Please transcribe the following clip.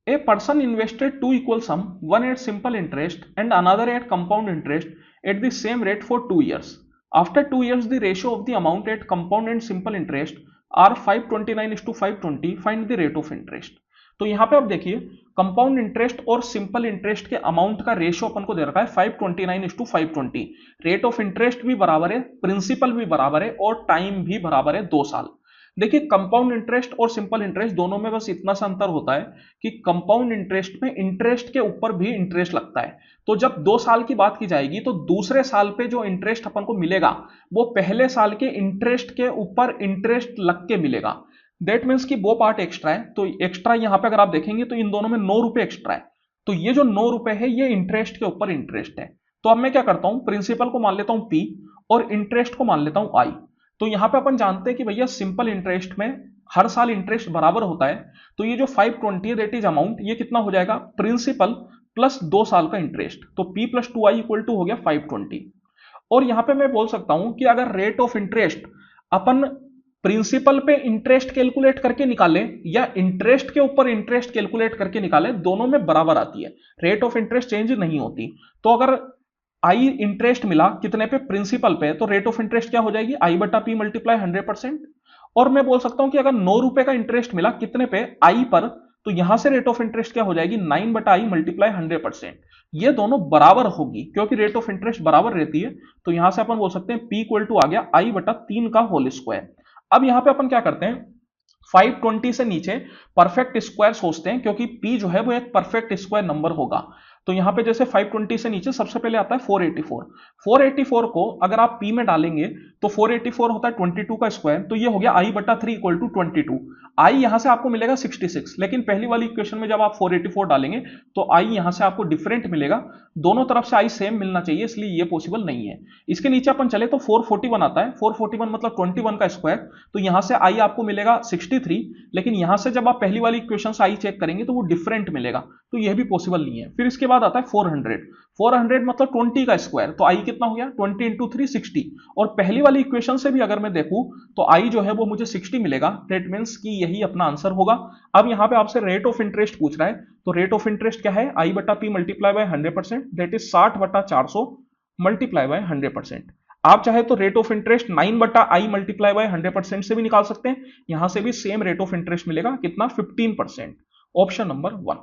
A person invested two equal sum, one at simple interest and another at compound interest at the same rate for 2 years. After 2 years, the ratio of the amount at compound and simple interest are 529:520. Find the rate of interest. तो यहाँ पे आप देखिए compound interest और simple interest के amount का ratio अपन को दे रखा है 529:520. रेट ऑफ इंटरेस्ट भी बराबर है, प्रिंसिपल भी बराबर है और टाइम भी बराबर है 2 साल. देखिए कंपाउंड इंटरेस्ट और सिंपल इंटरेस्ट दोनों में बस इतना सा अंतर होता है कि कंपाउंड इंटरेस्ट में इंटरेस्ट के ऊपर भी इंटरेस्ट लगता है. तो जब 2 साल की बात की जाएगी तो दूसरे साल पे जो इंटरेस्ट अपन को मिलेगा वो पहले साल के इंटरेस्ट के ऊपर इंटरेस्ट लग के मिलेगा. दैट मीन्स कि वो पार्ट एक्स्ट्रा है. तो एक्स्ट्रा यहां पे अगर आप देखेंगे तो इन दोनों में 9 रुपए एक्स्ट्रा है. तो ये जो 9 रुपए है ये इंटरेस्ट के ऊपर इंटरेस्ट है. तो अब मैं क्या करता हूं, प्रिंसिपल को मान लेता हूं P और इंटरेस्ट को मान लेता हूं I. तो यहां पे अपन जानते हैं कि भैया सिंपल इंटरेस्ट में हर साल इंटरेस्ट बराबर होता है. तो ये जो 520 है दैट इज अमाउंट, ये कितना हो जाएगा, प्रिंसिपल प्लस 2 साल का इंटरेस्ट. तो P plus 2I equal to हो गया 520. और यहां पे मैं बोल सकता हूं कि अगर रेट ऑफ इंटरेस्ट अपन प्रिंसिपल पे इंटरेस्ट कैलकुलेट करके निकाले या इंटरेस्ट के ऊपर इंटरेस्ट कैलकुलेट करके निकाले, दोनों में बराबर आती है, रेट ऑफ इंटरेस्ट चेंज नहीं होती. तो अगर आई इंटरेस्ट मिला कितने पे, प्रिंसिपल पे, तो रेट ऑफ इंटरेस्ट क्या हो जाएगी, आई बटा पी मल्टीप्लाई 100%. और मैं बोल सकता हूं कि अगर 9 रुपए का इंटरेस्ट मिला कितने पे, आई पर, तो यहां से रेट ऑफ इंटरेस्ट क्या हो जाएगी, 9 बटा आई मल्टीप्लाई 100%. ये दोनों बराबर होगी क्योंकि रेट ऑफ इंटरेस्ट बराबर रहती है. तो यहां से अपन बोल सकते हैं पी इक्वल टू आ गया आई बटा 3 का होल स्क्वायर. अब यहां पे अपन क्या करते हैं, 520 से नीचे परफेक्ट स्क्वायर सोचते हैं क्योंकि p जो है वो एक परफेक्ट स्क्वायर नंबर होगा. तो यहां पे जैसे 520 से नीचे सबसे पहले आता है 484. 484 को अगर आप p में डालेंगे तो 484 होता है 22 का स्क्वायर. तो ये हो गया i बटा 3 इक्वल टू 22. i यहां से आपको मिलेगा 66, लेकिन पहली वाली इक्वेशन में जब आप 484 डालेंगे तो i यहां से आपको डिफरेंट मिलेगा. दोनों तरफ से i सेम मिलना चाहिए, इसलिए ये पॉसिबल नहीं है. इसके नीचे अपन चले तो 441 आता है. 441 मतलब 21 का स्क्वायर. तो यहां से i आपको मिलेगा 63, लेकिन यहां से जब आप पहली वाली इक्वेशन से i चेक करेंगे तो वो डिफरेंट मिलेगा. तो यह भी पॉसिबल नहीं है. फिर इसके बाद आता है 400. 400 मतलब 20 का स्क्वायर. तो i कितना हो गया, 20 इंटू 3 60. और पहली वाली इक्वेशन से भी अगर मैं देखूं तो i जो है वो मुझे 60 मिलेगा. दैट मींस कि यही अपना आंसर होगा. अब यहां पे आपसे रेट ऑफ इंटरेस्ट पूछ रहा है. तो रेट ऑफ इंटरेस्ट क्या है, i बटा p multiply by 100%, that is 60 बटा 400 मल्टीप्लाई बाय 100%. आप चाहे तो रेट ऑफ इंटरेस्ट 9 बटा आई मल्टीप्लाई बाय 100% से भी निकाल सकते हैं. यहां से भी सेम रेट ऑफ इंटरेस्ट मिलेगा, कितना, 15%. Option number 1.